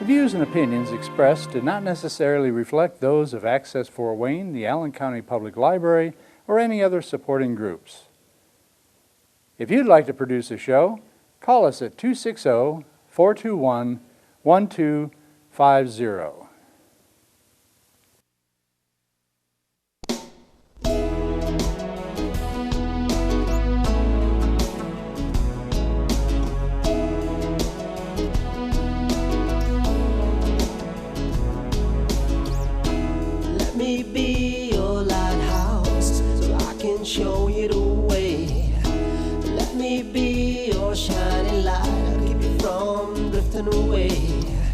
views and opinions expressed do not necessarily reflect those of Access Fort Wayne, the Allen County Public Library, or any other supporting groups. If you'd like to produce a show, call us at 260-421-1250. Let me be your lighthouse so I can show you the way. Let me be your shining light, I'll keep you from drifting away.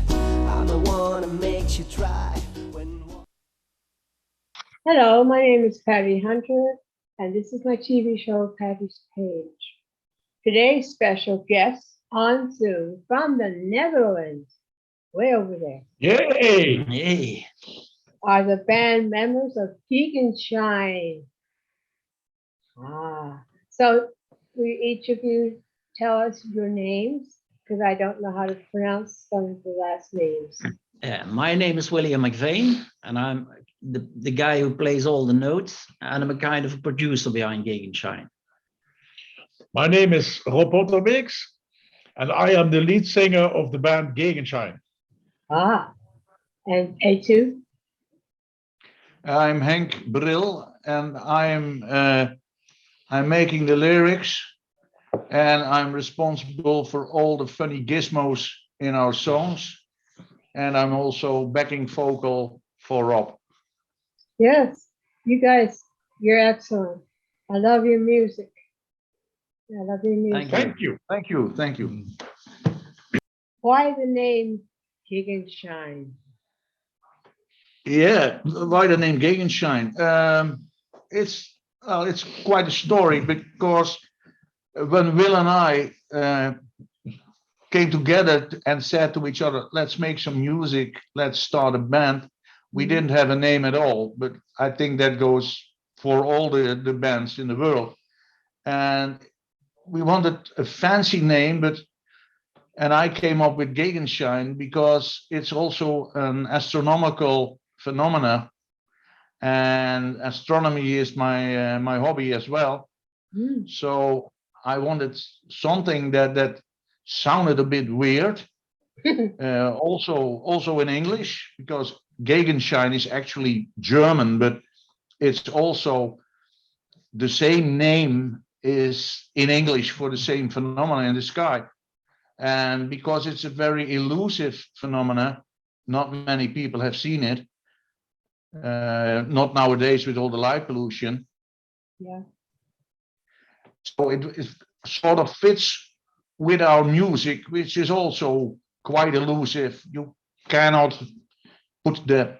I'm the one that makes you try when... Hello, my name is Patty Hunter, and this is my TV show, Patty's Page. Today's special guests on Zoom from the Netherlands, way over there, Yay! Hey, are the band members of Gegenschein. So will each of you tell us your names? Because I don't know how to pronounce some of the last names. my name is William McVeigh, and I'm the guy who plays all the notes, and I'm a kind of a producer behind Gegenschein. My name is Rob Otterbeeks, and I am the lead singer of the band Gegenschein. And A2? I'm Henk Brill, and I'm making the lyrics, and I'm responsible for all the funny gizmos in our songs, and I'm also backing vocal for Rob. Yes, you guys, you're excellent. I love your music. I love your music. Thank you. Thank you, thank you. Why the name Gegenschein? Yeah, why the name Gegenschein? It's quite a story, because when Will and I came together and said to each other, let's make some music, let's start a band. We didn't have a name at all, but I think that goes for all the bands in the world. And we wanted a fancy name, and I came up with Gegenschein because it's also an astronomical phenomena, and astronomy is my hobby as well. So I wanted something that sounded a bit weird, also in English, because Gegenschein is actually German, but it's also the same name is in English for the same phenomena in the sky. And because it's a very elusive phenomena, not many people have seen it. Not nowadays with all the light pollution. Yeah. So it sort of fits with our music, which is also quite elusive. You cannot put the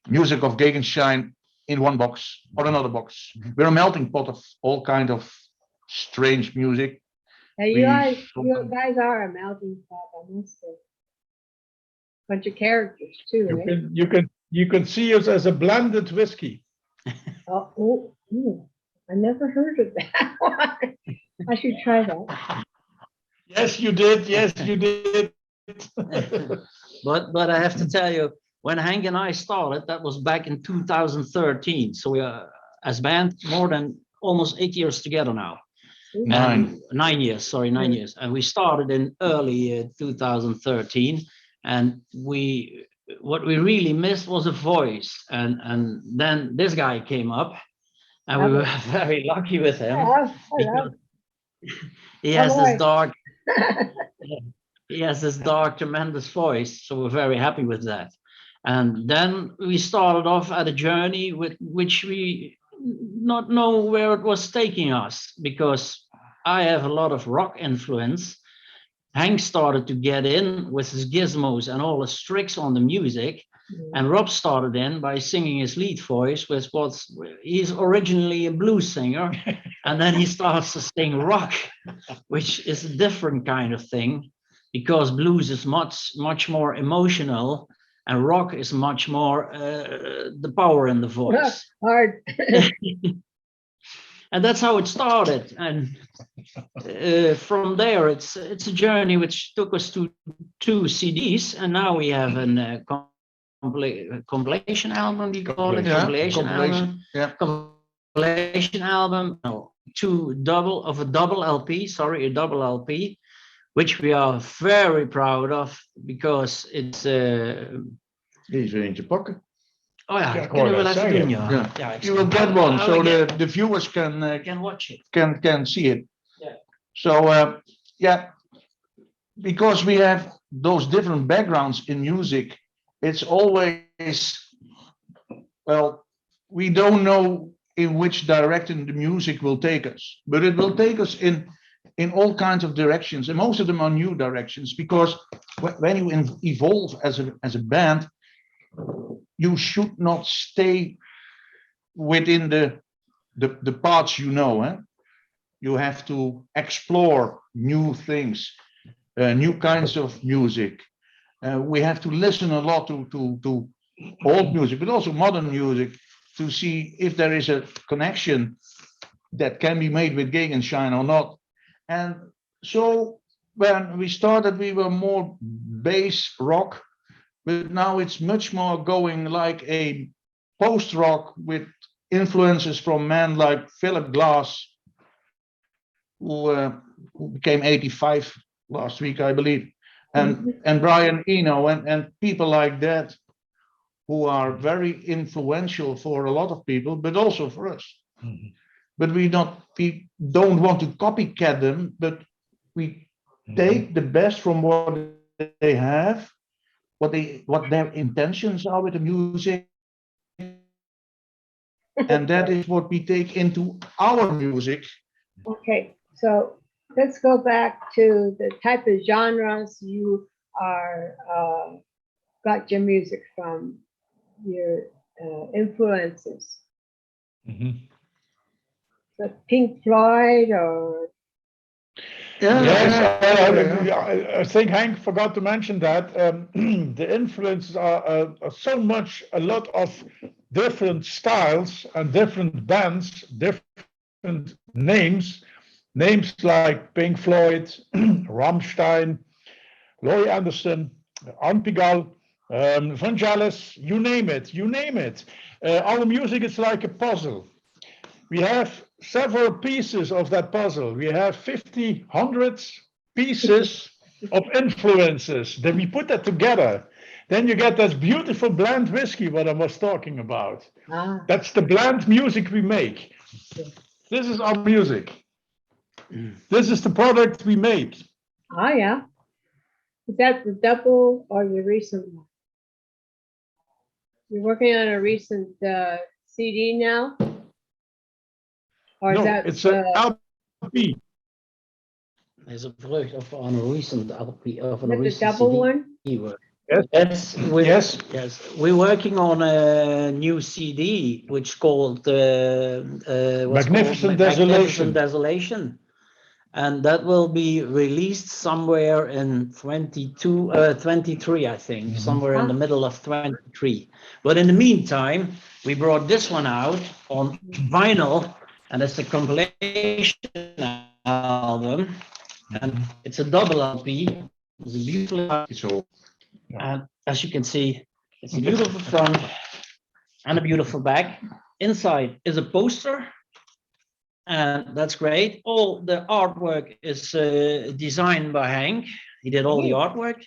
music of Gegenschein in one box or another box. We're a melting pot of all kind of strange music. You guys are a melting pot, I must say. Bunch of characters too, right? You can see us as a blended whiskey. I never heard of that one. I should try that. Yes, you did. Yes, you did. But I have to tell you, when Hank and I started, that was back in 2013. So we are, as band, more than almost 8 years together now. 9 years, sorry, 9 years. And we started in early 2013. And what we really missed was a voice. And then this guy came up, and we were very lucky with him. He has this dark, tremendous voice. So we're very happy with that. And then we started off at a journey with which we not know where it was taking us, because I have a lot of rock influence. Hank started to get in with his gizmos and all his tricks on the music. And Rob started in by singing his lead voice, he's originally a blues singer, and then he starts to sing rock, which is a different kind of thing, because blues is much more emotional, and rock is much more the power in the voice. Hard. And that's how it started. And from there, it's a journey which took us to 2 CDs, and now we have a compilation album. We call it Yeah, compilation album. Yeah. Compilation album. No, a double LP. Sorry, a double LP, which we are very proud of because it's. Die is weer eentje pakken. Oh ja, Ja, ik kunnen we hoorde even dat doen, zeggen. ja. Yeah. Ik You will snap. get one, I'll so get- the viewers can watch it. can see it. Yeah. So yeah, because we have those different backgrounds in music, it's always, well, we don't know in which direction the music will take us, but it will take us in all kinds of directions, and most of them are new directions, because when you evolve as a band, you should not stay within the parts, you know, eh? You have to explore new things, new kinds of music. We have to listen a lot to old music, but also modern music, to see if there is a connection that can be made with Gegenschein or not. And so when we started, we were more bass rock, but now it's much more going like a post rock with influences from men like Philip Glass, who became 85 last week, I believe, and Brian Eno, and people like that, who are very influential for a lot of people, but also for us. But we don't want to copycat them, but we take the best from what they have, what their intentions are with the music, and that is what we take into our music. Okay, so let's go back to the type of genres you are got your music from, your influences. So Pink Floyd or I think Hank forgot to mention that the influences are so much, a lot of different styles and different bands, different names like Pink Floyd, Rammstein, Laurie Anderson, Anpigal, Vangelis, you name it. Our music is like a puzzle. We have several pieces of that puzzle. We have 50, hundreds pieces of influences. Then we put that together. Then you get that beautiful blend whiskey, what I was talking about. That's the blend music we make. This is our music. This is the product we make. oh yeah. Is that the double or the recent one? You're working on a recent CD now? Or is No, that it's an LP. There's a vlucht of on a recent LP of a the recent double CD one? work. Yes. Yes, we're working on a new CD which called Magnificent Magnificent Desolation. Desolation, and that will be released somewhere in 23, I think, somewhere in the middle of 23. But in the meantime, we brought this one out on vinyl, and it's a compilation album, and it's a double LP. It's a beautiful, and as you can see, it's a beautiful front and a beautiful back. Inside is a poster, and that's great. All the artwork is designed by Hank. He did all the artwork.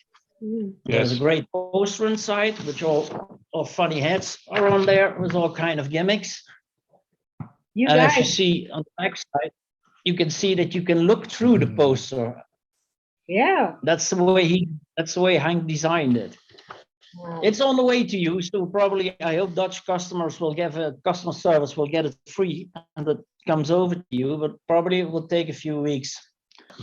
There's a great poster inside, which all funny heads are on there with all kind of gimmicks. You And as you guys, see on the back side, you can see that you can look through the poster. yeah. That's the way Hank designed it. Wow. It's on the way to you, so probably I hope Dutch customers will get customer service will get it free and it comes over to you, but probably it will take a few weeks.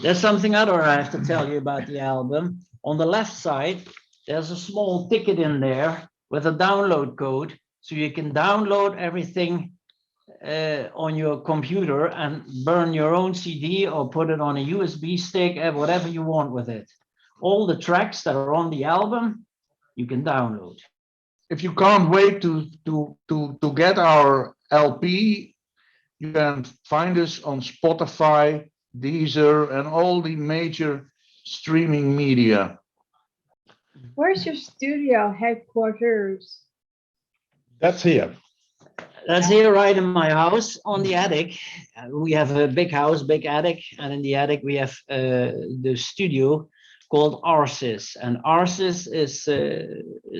There's something other I have to tell you about the album. On the left side, there's a small ticket in there with a download code, so you can download everything on your computer and burn your own CD or put it on a USB stick, whatever you want with it. All the tracks that are on the album, you can download. If you can't wait to get our LP, You can find us on Spotify, Deezer, and all the major streaming media. Where's your studio headquarters? That's here. That's here right in my house on the attic. We have a big house, big attic, and in the attic we have the studio called ARSIS. And ARSIS is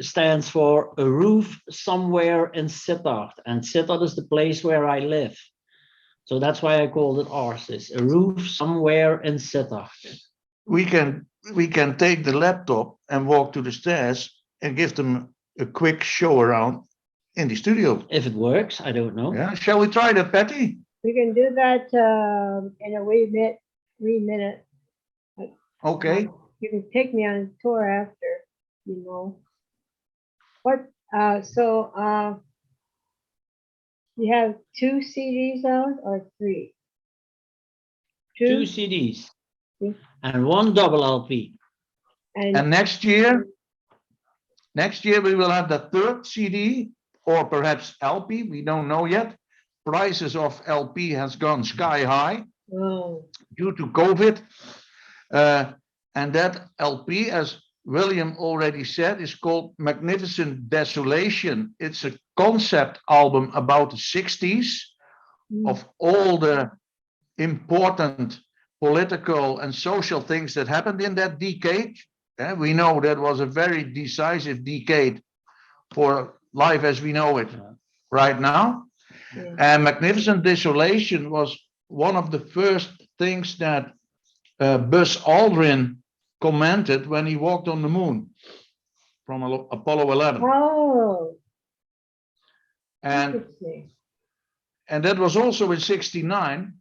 stands for a roof somewhere in Sittard. And Sittard is the place where I live. So that's why I called it ARSIS, a roof somewhere in Sittard. We can take the laptop and walk to the stairs and give them a quick show around in the studio. If it works, I don't know. Yeah, shall we try that, Patty? We can do that in a wee minute. Okay. You can take me on a tour after, you know. What, you have 2 CDs out or 3? Two CDs Yeah. and 1 double LP. And next year we will have the 3rd CD or perhaps LP. We don't know yet. Prices of LP has gone sky high Oh, due to COVID. And that LP, as William already said, is called Magnificent Desolation. It's a concept album about the 60s of all the important political and social things that happened in that decade. We know that was a very decisive decade for life as we know it right now. yeah. And Magnificent Desolation was one of the first things that Buzz Aldrin commented when he walked on the moon from Apollo 11. Oh, And interesting. that was also in 69.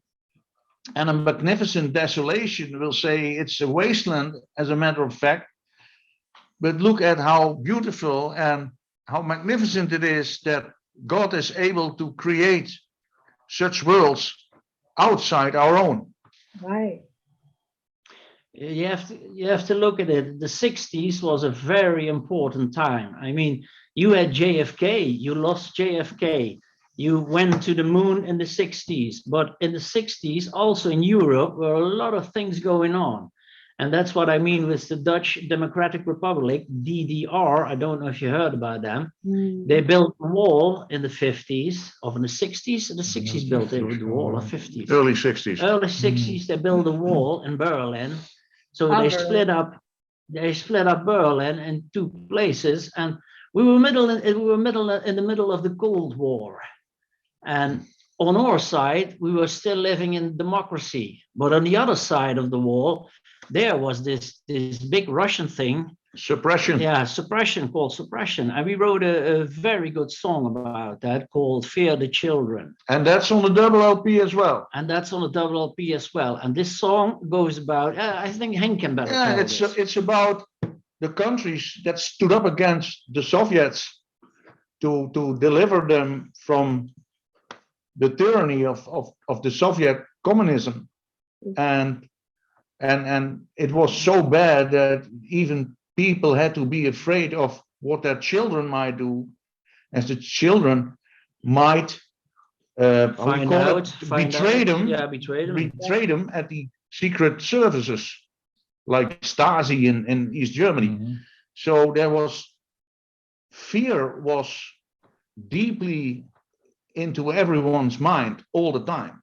And a Magnificent Desolation will say it's a wasteland, as a matter of fact. But look at how beautiful and how magnificent it is that God is able to create such worlds outside our own. Right. You have to look at it. The 60s was a very important time. I mean, you had JFK, you lost JFK. You went to the moon in the 60s, but in the 60s, also in Europe, were a lot of things going on. And that's what I mean with the Dutch Democratic Republic, DDR. I don't know if you heard about them. They built a wall in the 50s, or in the 60s. The 60s built the wall, or 50s. Early 60s. Early 60s, they built a wall in Berlin. So they split up Berlin in 2 places, and we were in the middle of the Cold War. And on our side, we were still living in democracy. But on the other side of the wall, there was this big Russian thing. Suppression. Yeah, called suppression. And we wrote a very good song about that called Fear the Children. And that's on the double LP as well. And that's on the double LP as well. And this song goes about, I think Henk can better tell this. It's about the countries that stood up against the Soviets to deliver them from the tyranny of the Soviet communism. And it was so bad that even people had to be afraid of what their children might do, as the children might betray them at the secret services like Stasi in East Germany. So fear was deeply into everyone's mind all the time.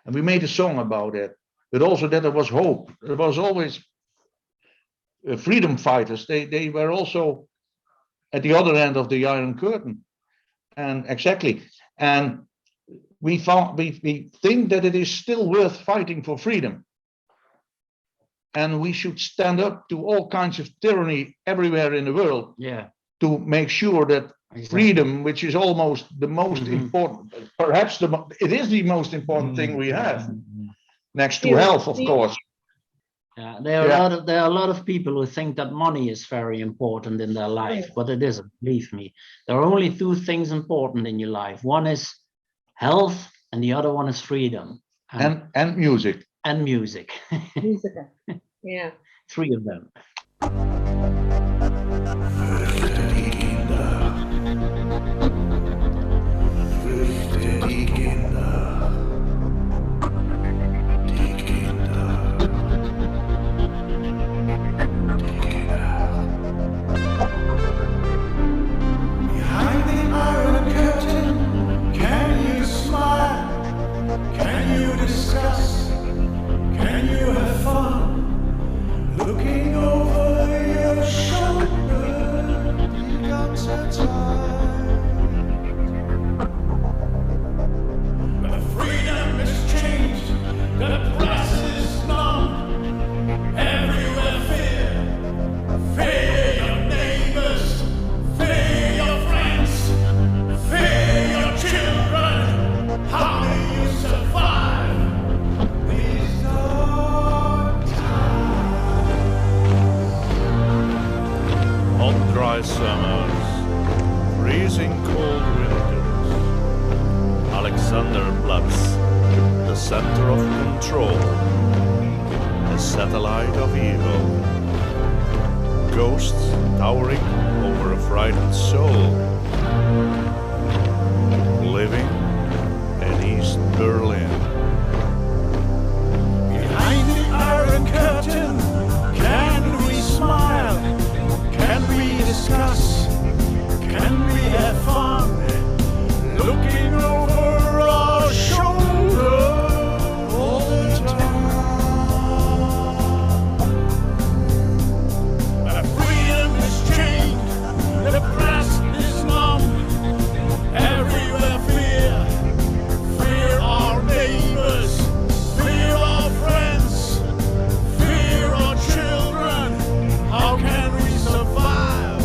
And we made a song about it, but also that there was hope. There was always freedom fighters. They were also at the other end of the Iron Curtain. And exactly. And we think that it is still worth fighting for freedom. And we should stand up to all kinds of tyranny everywhere in the world. Yeah. To make sure that freedom, which is almost the most important, perhaps it is the most important thing we have, next to health, of course. Yeah, there are a lot of people who think that money is very important in their life, but it isn't. Believe me, there are only 2 things important in your life. One is health, and the other one is freedom. And music. And music. Music. Yeah. 3 of them. Fürchte die Kinder, dry summers, freezing cold winters. Alexanderplatz, the center of control, a satellite of evil. Ghosts towering over a frightened soul. Living in East Berlin. Behind the Iron Curtain, can we smile? Can we discuss? Can we have fun? Looking over our shoulder all the time. Freedom is chained, the press is numb. Everywhere fear, fear our neighbors, fear our friends, fear our children. How can we survive?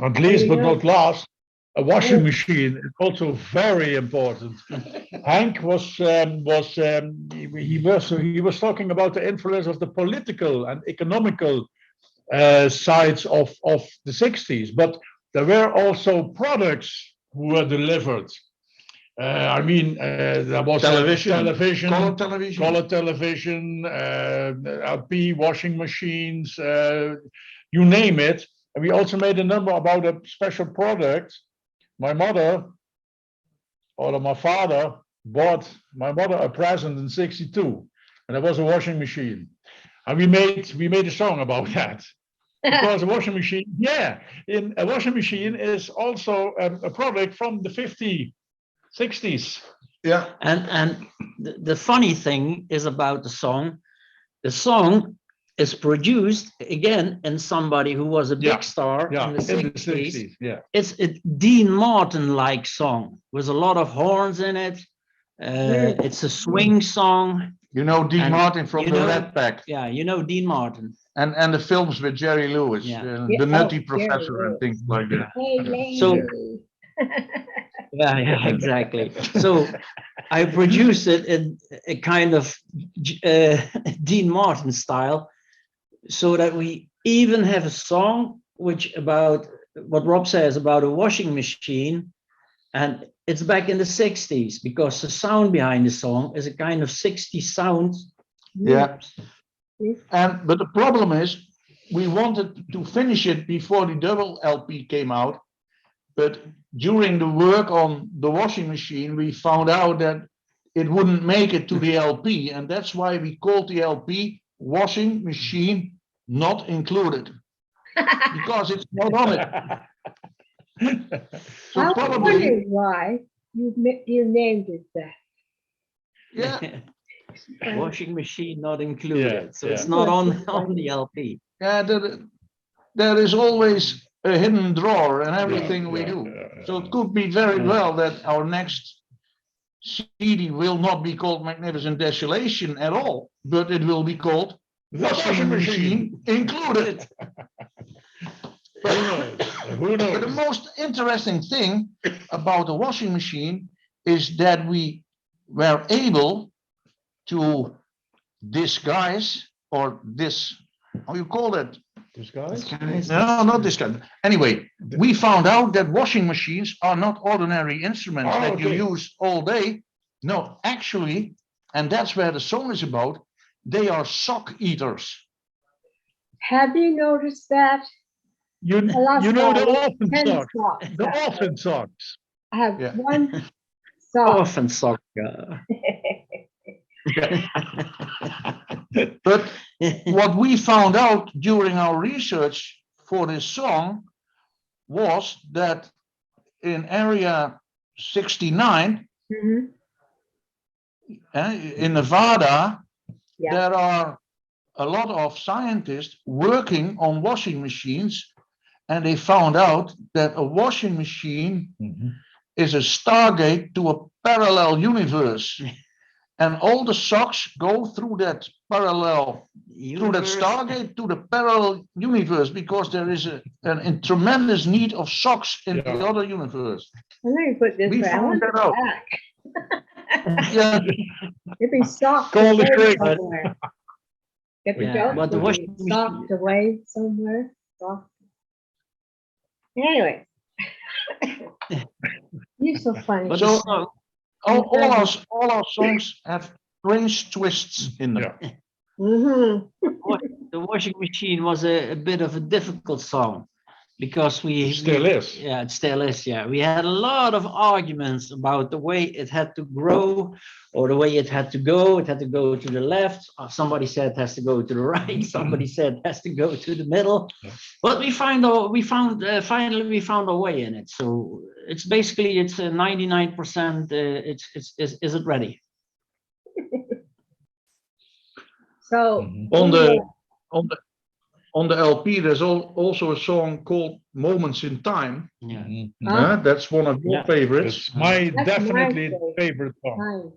At least, but you know- not last, a washing Oh. machine is also very important. Hank he was talking about the influence of the political and economical sides of the 60s, but there were also products who were delivered. There was television, Color television. LP, washing machines, you name it. And we also made a number about a special product. My mother, or my father, bought my mother a present in '62, and it was a washing machine. And we made a song about that. Because a washing machine, a washing machine is also a product from the 50s, 60s. Yeah. And the funny thing is about the song is produced again in somebody who was a big star Yeah, in the 60s. Yeah. It's a Dean Martin-like song with a lot of horns in it. It's a swing song. You know Dean And Martin from you the know- Red Pack, Yeah, you know Dean Martin. and the films with Jerry Lewis, Yeah. the Nutty Jerry Professor and Lewis. things like that. Hey, lady. So- Yeah, exactly. So I produced it in a kind of Dean Martin style, so that we even have a song which about what Rob says about a washing machine, and it's back in the 60s because the sound behind the song is a kind of 60s sound. Yeah. Yes. But the problem is, we wanted to finish it before the double LP came out, but during the work on the washing machine, we found out that it wouldn't make it to the LP, and that's why we called the LP Washing Machine Not Included, because it's not on it. So I was probably, wondering why you named it that. yeah, Washing machine not included, Yeah, so it's yeah. not on the LP. yeah, there is always a hidden drawer in everything we Yeah, do. yeah, So it could be very well that our next CD will not be called Magnificent Desolation at all, but it will be called Washing Machine Included. Who But the knows? most interesting thing about the washing machine is that we were able to disguise, or how you call that? This guy? No, not disguise. Anyway, we found out that washing machines are not ordinary instruments Oh, that you okay. use all day. No, actually, and that's where the song is about, they are sock eaters. Have you noticed that? You I lost know the about orphan 10 socks. socks. The orphan socks. I have Yeah. one sock. Orphan sock. But what we found out during our research for this song was that in area 69 Mhm. in Nevada, Yeah. there are a lot of scientists working on washing machines, and they found out that a washing machine is a stargate to a parallel universe. And all the socks go through that stargate to the parallel universe, because there is a tremendous need of socks in the Yeah. other universe. And let me put it this We way. I found want that it out. back. Yeah, It'd be socked Call the away trick. somewhere. Get the Yeah, joke? but the It'd washing be machine- socked away somewhere. Socked. Anyway. You're so funny. But So- the song, all our songs have strange twists in them. Yeah. Mhm. the washing machine was a bit of a difficult song because It still is. Yeah, it still is. Yeah, we had a lot of arguments about the way it had to grow or the way it had to go. It had to go to the left. Somebody said it has to go to the right. Somebody said it has to go to the middle. Yeah. But finally we found a way in it. So it's basically it's a 99%. Is it ready? So. On the LP, there's also a song called Moments in Time. Yeah. Huh? That's one of your Yeah. favorites. It's my That's definitely my favorite song. Time.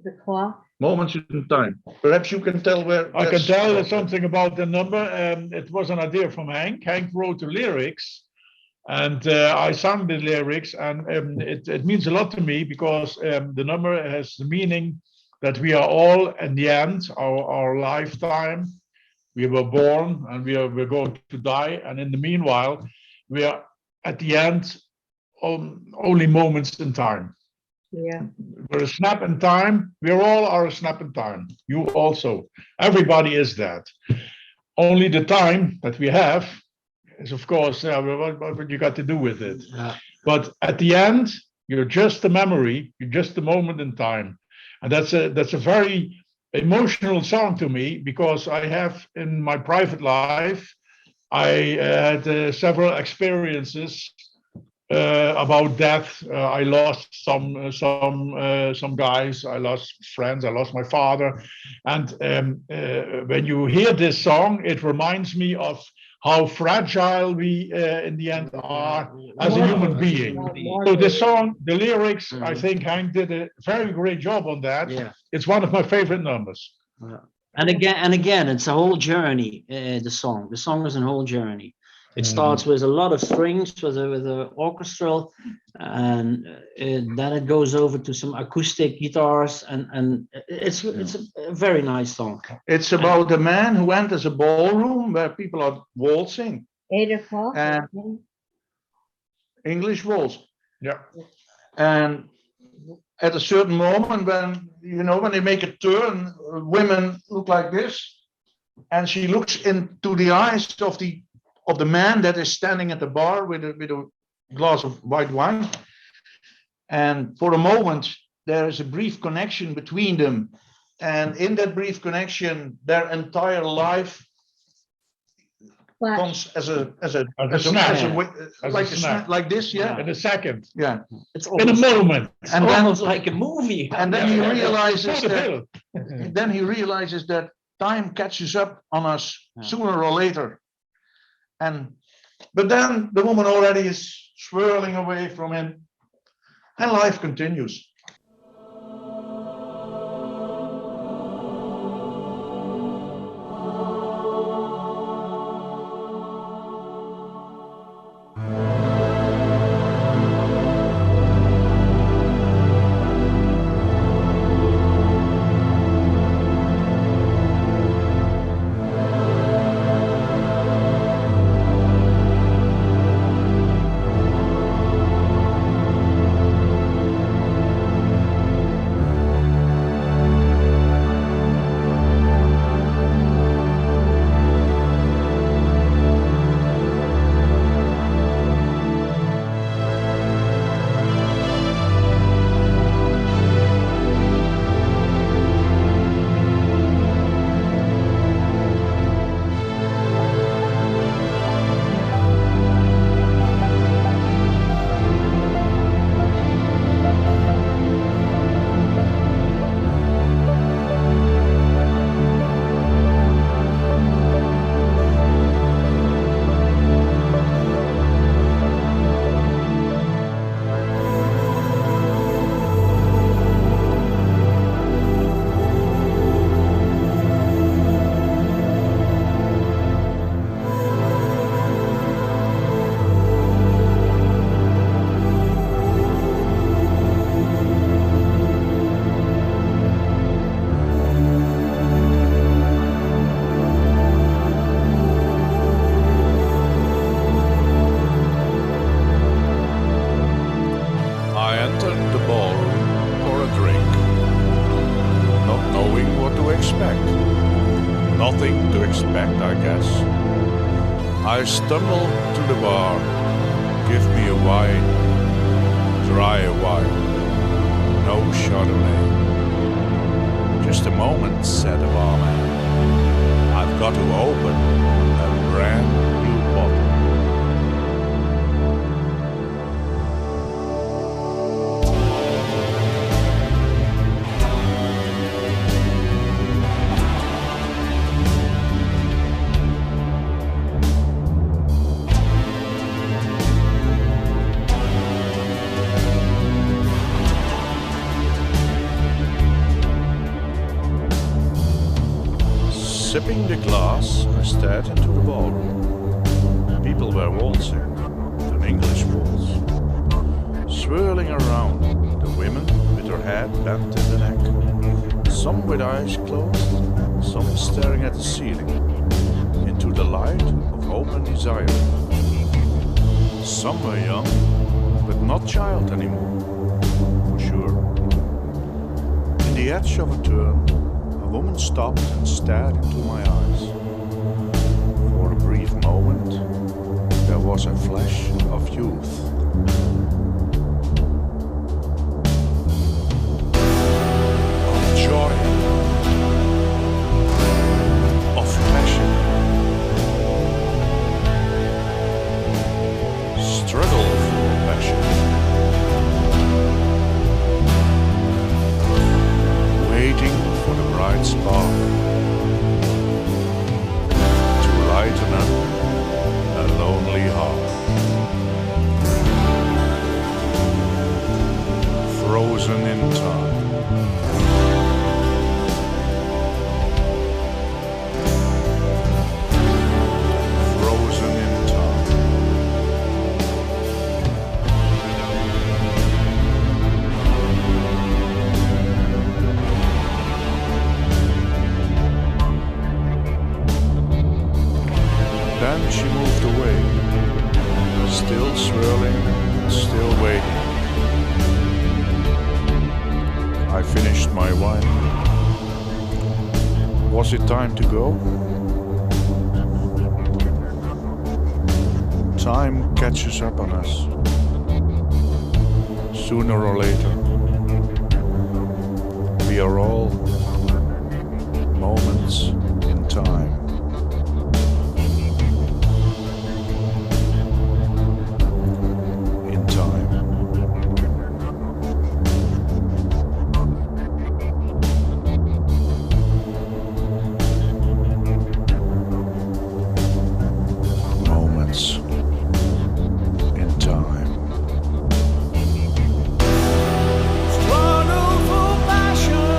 The clock. Moments in time. Perhaps you can tell where. I can that's tell about. something about the number. It was an idea from Hank. Hank wrote the lyrics, and I sang the lyrics, and it means a lot to me because the number has the meaning that we are all, in the end, our lifetime, we were born and we're going to die, and in the meanwhile, we are at the end only moments in time. Yeah. We're a snap in time. We all are a snap in time. You also. Everybody is that. Only the time that we have is, of course, what you got to do with it. Yeah. But at the end, you're just a memory. You're just a moment in time, and that's a very emotional song to me because I have in my private life, I had several experiences about death. I lost some guys. I lost friends. I lost my father. And when you hear this song, it reminds me of how fragile we in the end are as a human being. So this song, the lyrics, I think Hank did a very great job on that. Yeah. It's one of my favorite numbers. And again, it's a whole journey. The song is a whole journey. It starts with a lot of strings, with a orchestral, and then it goes over to some acoustic guitars, and it's a very nice song. It's about a man who enters a ballroom where people are waltzing, 8 o'clock. And- English waltz. Yeah. And at a certain moment when they make a turn, women look like this, and she looks into the eyes of the man that is standing at the bar with a glass of white wine. And for a moment, there is a brief connection between them. And in that brief connection, their entire life But comes as a snap. like this, yeah. In a second, Yeah. It's in a almost, moment. And then almost like a movie. and then he Yeah. realizes It's not a that film. then he realizes that time catches up on us sooner or later. But then the woman already is swirling away from him, and life continues. I entered the ballroom for a drink, not knowing what to expect. Nothing to expect, I guess. I stumbled to the bar. Give me a wine, dry wine, no Chardonnay. Just a moment, said the barman. I've got to open a brand new bottle. Sipping the glass, I stared into the ballroom. People were waltzing, an English waltz. Swirling around, the women with their head bent in the neck. Some with eyes closed, some staring at the ceiling, into the light of open desire. Some were young, but not child anymore, for sure. In the edge of a turn, a woman stopped and stared into my eyes. For a brief moment, there was a flash of youth. Of joy. Of passion. Struggle for passion. Waiting for the bright spark to lighten up a lonely heart. Frozen in time. Frozen in time. Then she moved away, still swirling, still waiting. I finished my wine. Was it time to go? Time catches up on us, sooner or later. We are all moments in time. In time. Moments in time. Struggle for passion.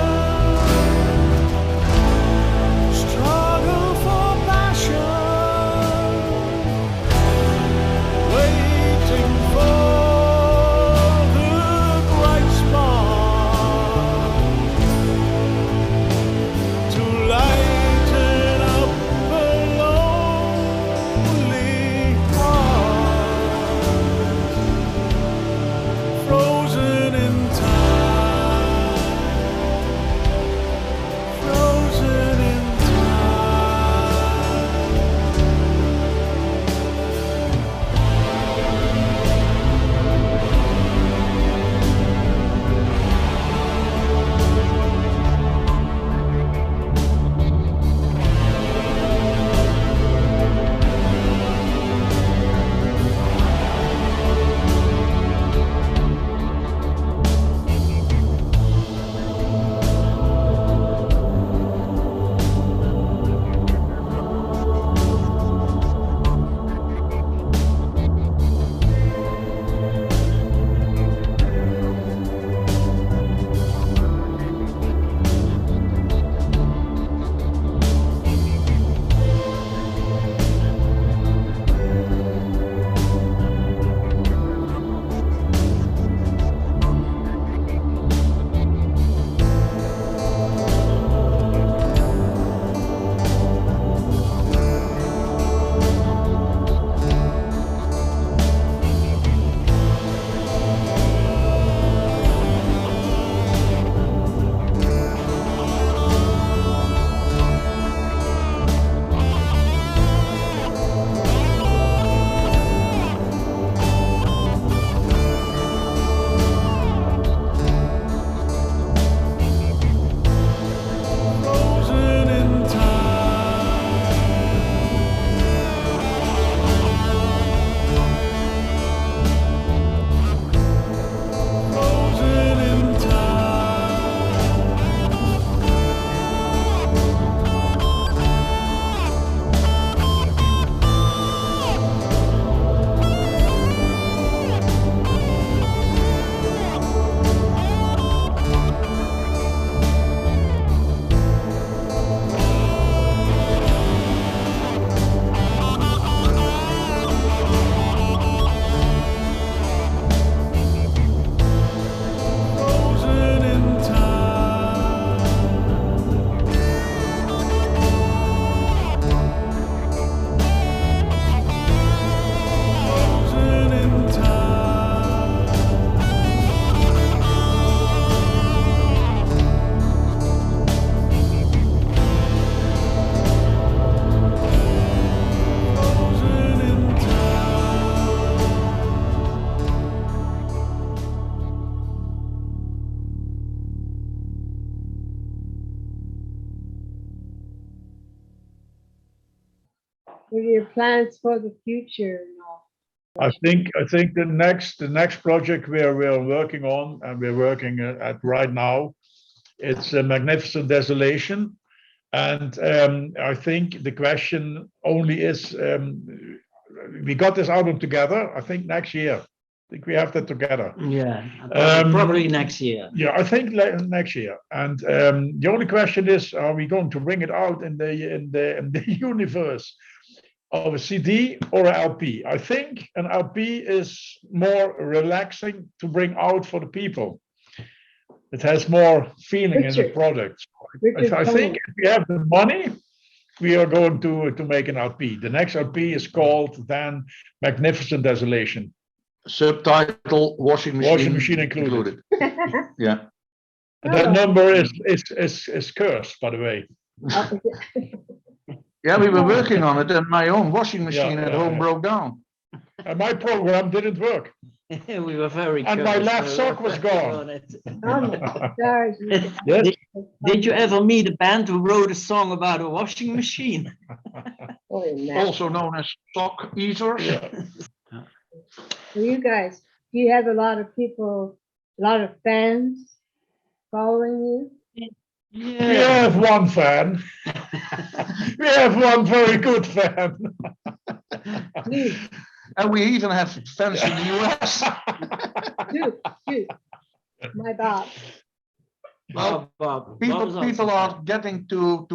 What are your plans for the future and all? I think the next project we're working on, and we're working at right now, it's a Magnificent Desolation. And I think the question only is, we got this album together, I think next year. I think we have that together. Yeah, probably next year. Yeah, I think next year. And the only question is, are we going to bring it out in the universe of a CD or an LP? I think an LP is more relaxing to bring out for the people. It has more feeling in the Richard. product. Richard I think if we have the money, we are going to make an LP. The next LP is called then Magnificent Desolation. Subtitle: washing machine included. Yeah. And that number is cursed, by the way. Yeah, we were working on it, and my own washing machine Yeah, at yeah, home yeah. broke down. And my program didn't work. We were very And my cursed. left We were sock was working gone. on it. Oh my gosh. Yes. Did you ever meet a band who wrote a song about a washing machine? Holy man. Also known as sock eaters. Yeah. Well, you guys, do you have a lot of people, a lot of fans following you? We have one fan. We have one very good fan. Dude, And we even have fans in the US. dude, my Bob. Well, Bob people are getting to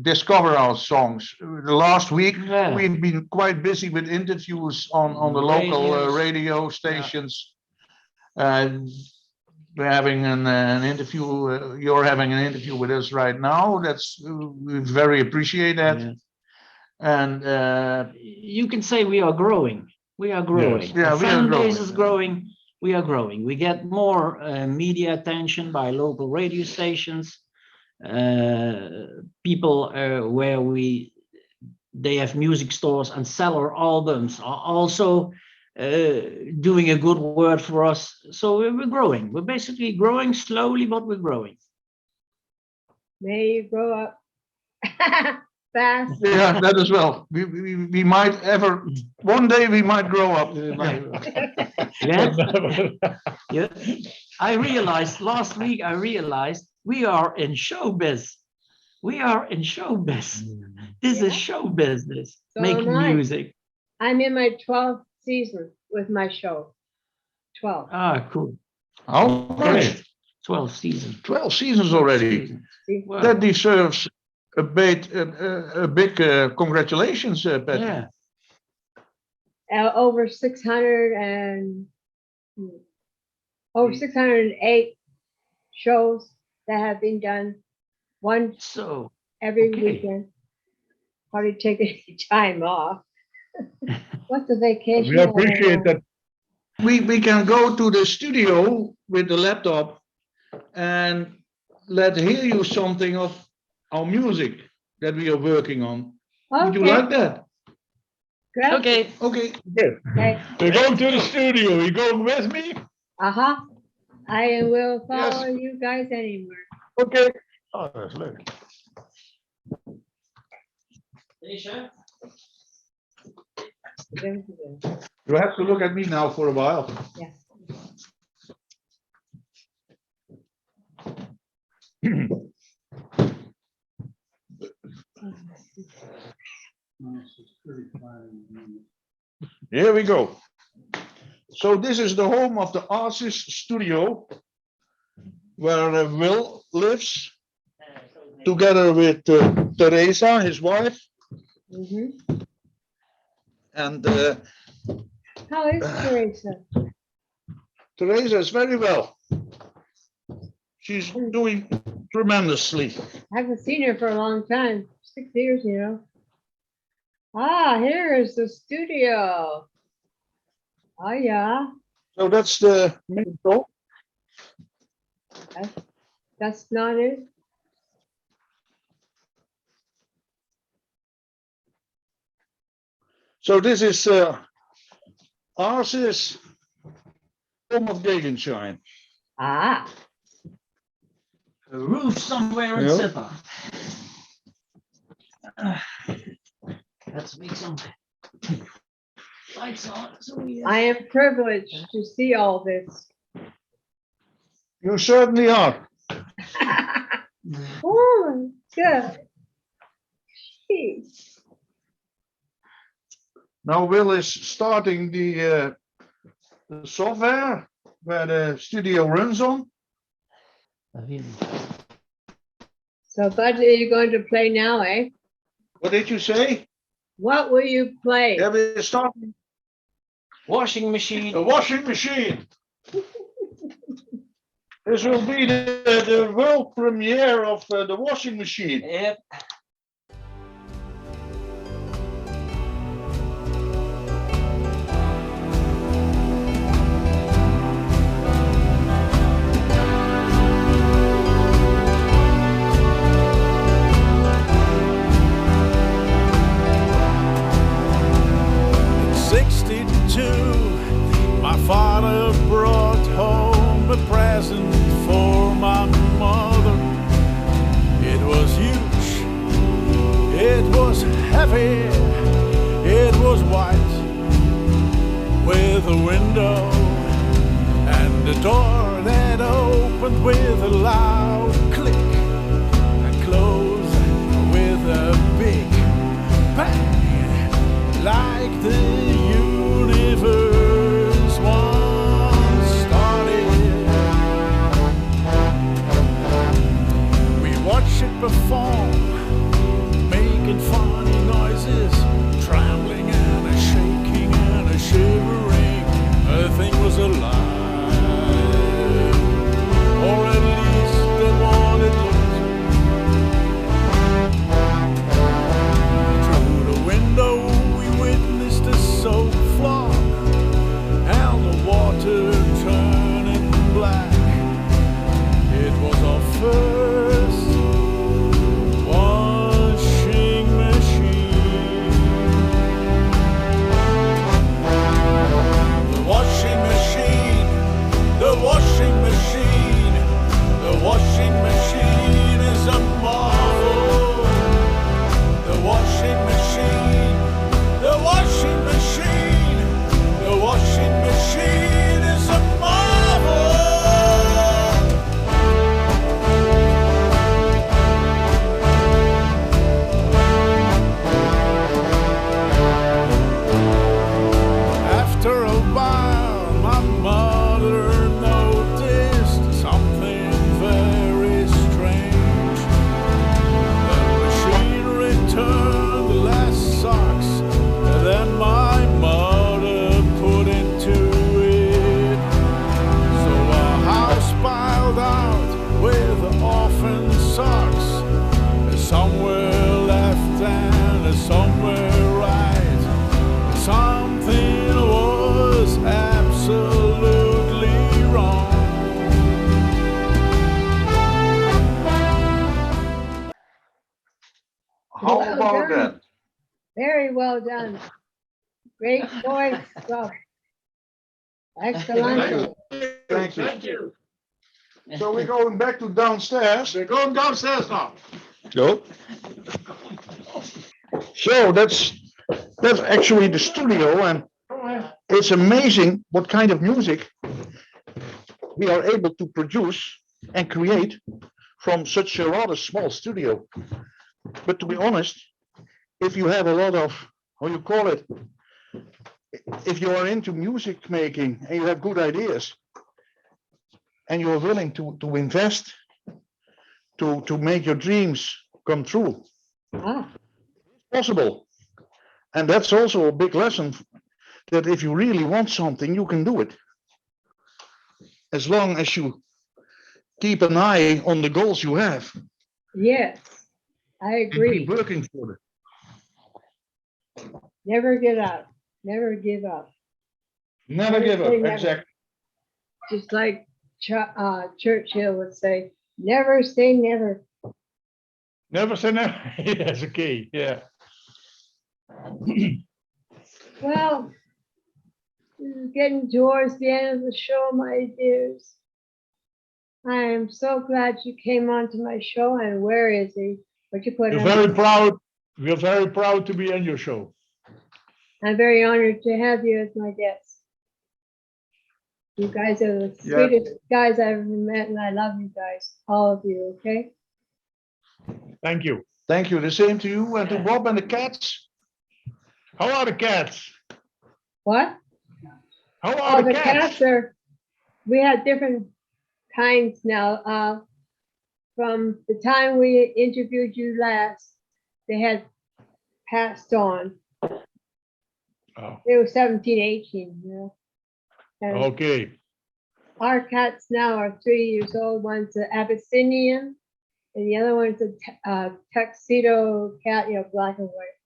discover our songs. The last week, Yeah. we've been quite busy with interviews on the local Radios. radio stations. We're having an interview. You're having an interview with us right now. That's we very appreciate that. Yeah. And You can say we are growing. We are growing. Yes. Yeah, The we are fan base growing. is growing. We are growing. We get more media attention by local radio stations. People where they have music stores and sell our albums are also doing a good word for us. So we're growing. We're basically growing slowly, but we're growing. May you grow up fast. yeah, that as well. We might ever one day we might grow up. Yeah. Yeah. I realized last week, we are in showbiz. We are in showbiz. This is show business, So making am I. music. I'm in my 12th season with my show. 12. Ah, cool. Oh, Great. 12 seasons. 12 seasons already. See? Wow. That deserves a big congratulations, Patty. Yeah. Over 608 shows that have been done. One So, every okay. weekend. Hardly take any time off. What's the vacation? We appreciate that. We can go to the studio with the laptop and hear you something of our music that we are working on. Would you like that? Great. Okay. Okay. Okay. We're going to the studio. You going with me? Uh-huh. I will follow you guys anywhere. Okay. Oh, dat is leuk. You have to look at me now for a while. Yeah. Here we go. So this is the home of the artist studio where Will lives together with Teresa, his wife, Mhm. and How is Teresa? Teresa is very well. She's doing tremendously. I haven't seen her for a long time, 6 years, you know. Ah, here is the studio. Oh, yeah, So that's the main door. that's not it. So this is ours is home of Gegenschein. Ah, A roof somewhere in Yeah. Sittard. Let's make some lights on. So we, I am privileged to see all this. You certainly are. Oh, good. Jeez. Now Will is starting the software where the studio runs on. So, Bud, are you going to play now, eh? What did you say? What will you play? Yeah, we're starting washing machine. a washing machine. This will be the world premiere of the washing machine. Yep. In '62, my father brought home a present for my mother. It was huge, it was heavy, it was white, with a window and a door that opened with a loud click and closed with a big bang. Like the universe once started. We watch it perform, making funny noises, trembling and a shaking and a shivering. The thing was alive, or at least the one it looked. Through the window witnessed the soap floor and the water turning black. It was our first washing machine. The washing machine, the washing machine, the washing machine is a marvel. The washing machine. The washing machine, the washing machine is a marvel. After a while, my mother noticed something very strange. The machine returned less socks than my mother put into it. So our house piled out with orphan socks, somewhere left and somewhere right. Something was absolutely wrong. How Well about done. that? Very well done. Great voice. Well, excellent. Thank you. So we're going back to downstairs. We're going downstairs now. Go. So that's actually the studio, and it's amazing what kind of music we are able to produce and create from such a rather small studio. But to be honest, if you have a lot of, how you call it, if you are into music making and you have good ideas and you are willing to invest to make your dreams come true, Ah, possible. And that's also a big lesson, that if you really want something, you can do it. As long as you keep an eye on the goals you have yes, I and agree. keep working for it. Never get up. Never give up. Never give up. Say never. Exactly. Just like Churchill would say, never say never. Never say never. That's okay. Yeah. Well, this is getting towards the end of the show, my dears. I am so glad you came onto my show. And where is he? What you put You're him? very proud. We are very proud to be on your show. I'm very honored to have you as my guest. You guys are the Yeah. sweetest guys I've ever met, and I love you guys, all of you, okay? Thank you. Thank you. The same to you and to Bob and the cats. How are the cats? What? How Oh, are the the cats? cats are, we have different kinds now. From the time we interviewed you last, they had passed on. Oh, They were 17, 18, you know? And okay. our cats now are 3 years old. One's an Abyssinian, and the other one's a tuxedo cat, you know, black and white.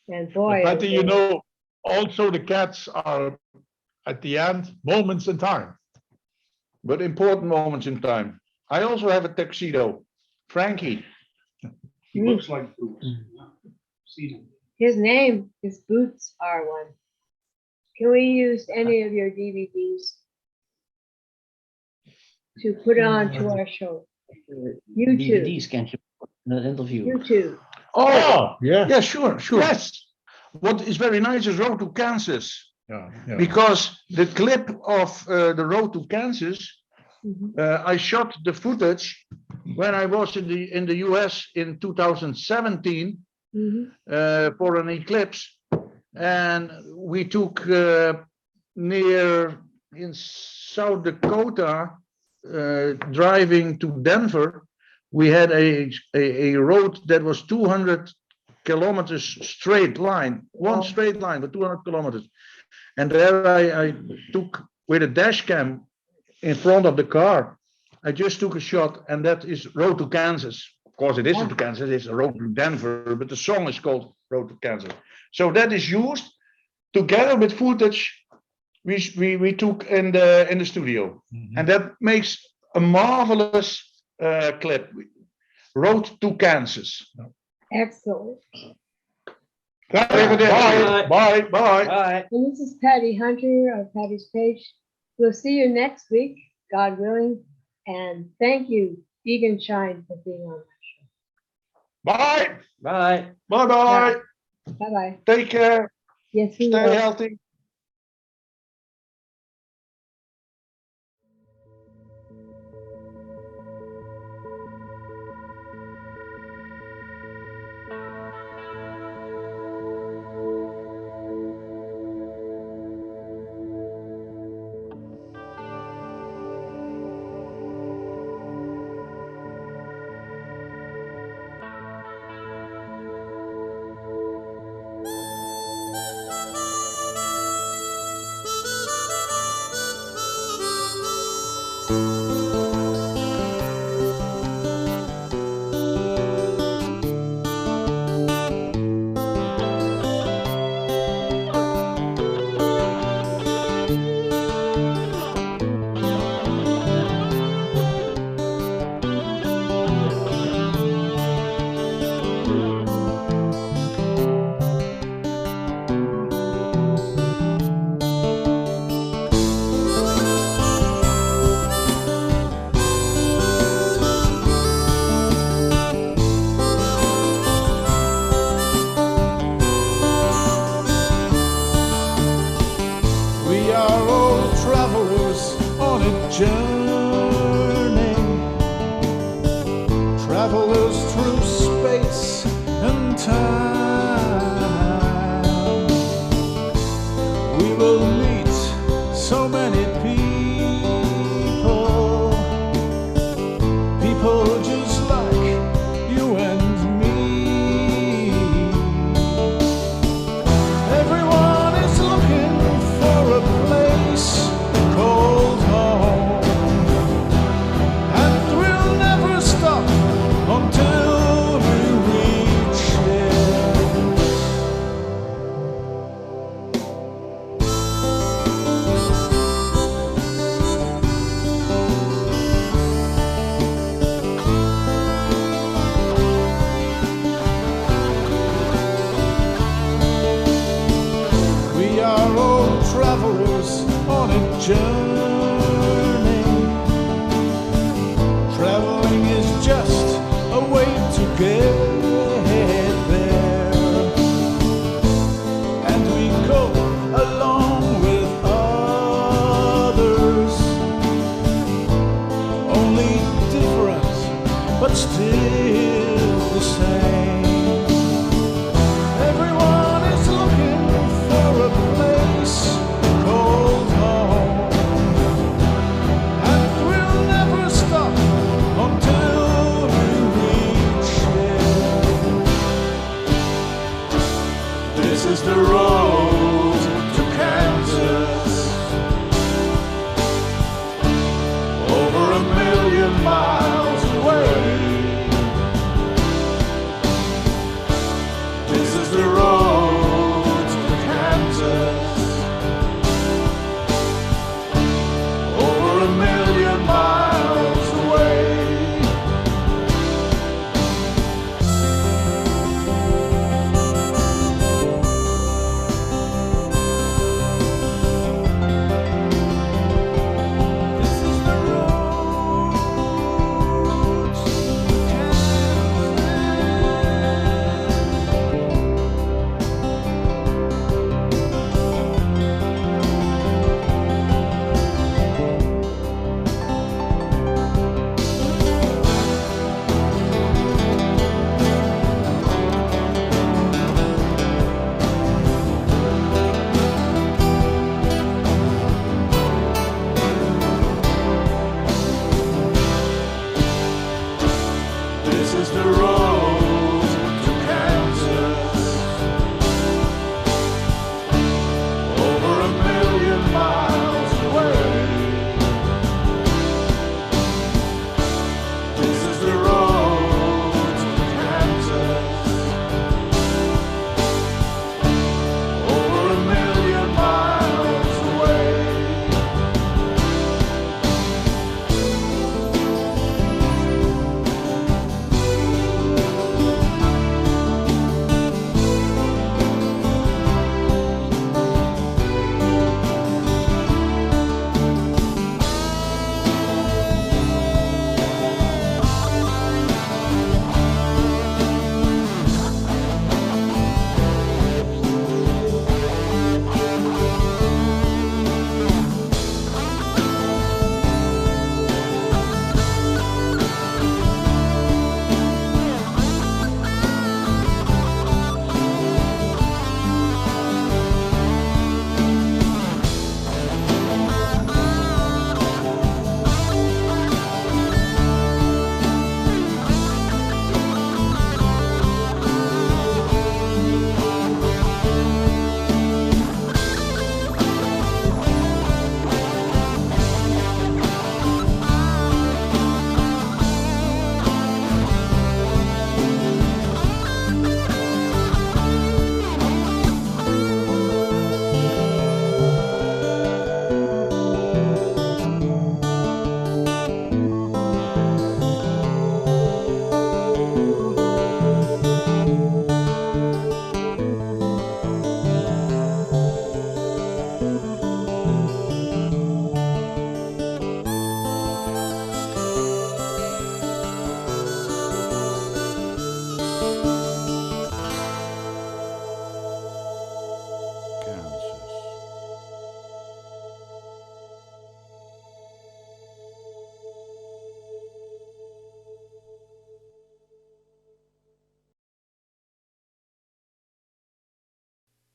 And boy, Patty, you know, also the cats are at the end moments in time. But important moments in time. I also have a tuxedo. Frankie. He looks like Boots. See him. his name, his boots are one. Can we use any of your DVDs to put on to our show? YouTube. DVDs, can't you? An interview. YouTube. Oh, yeah. Yeah, sure. Yes. What is very nice is Road to Kansas, Yeah, yeah. because the clip of the Road to Kansas, Mhm. I shot the footage when I was in the US in 2017 Mhm. for an eclipse, and we took near in South Dakota, driving to Denver. We had a road that was 200 kilometers straight line, one Wow. straight line, but 200 kilometers. And there I took with a dash cam in front of the car. I just took a shot, and that is Road to Kansas. Of course, it isn't to Kansas, it's a Road to Denver, but the song is called Road to Kansas. So that is used together with footage we took in the studio. Mhm. And that makes a marvelous clip. Road to Kansas. Excellent. Bye. Bye. Bye. Bye. And this is Patty Hunter of Patty's Page. We'll see you next week, God willing. And thank you, Gegenschein, for being on my show. Bye. Bye. Bye. Bye. Bye-bye. Take care. Yes, we Stay will. healthy. We are all travelers on a journey, travelers through space and time. We will meet so many people, people just like you and me. Everyone is looking for a place called home, and we'll never stop until we reach it. We are all travelers on a journey. Traveling is just a way to get there. is the road to Kansas. Over 1,000,000 miles away. This is the road to Kansas. Over 1,000,000 miles away. This is the road to This is the road to Kansas. Over 1,000,000 miles away. This is the road to Kansas. Over 1,000,000 miles away.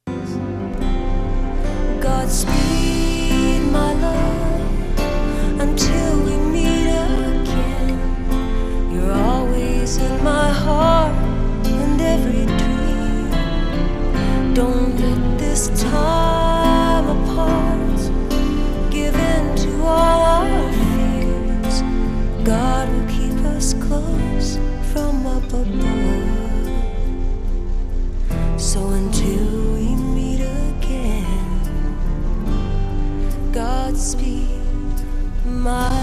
Kansas. Godspeed, my love, until we meet again. You're always in my heart and every dream. Don't let this time apart give in to all our fears. God will keep us close from up above. So until we meet again, Godspeed, my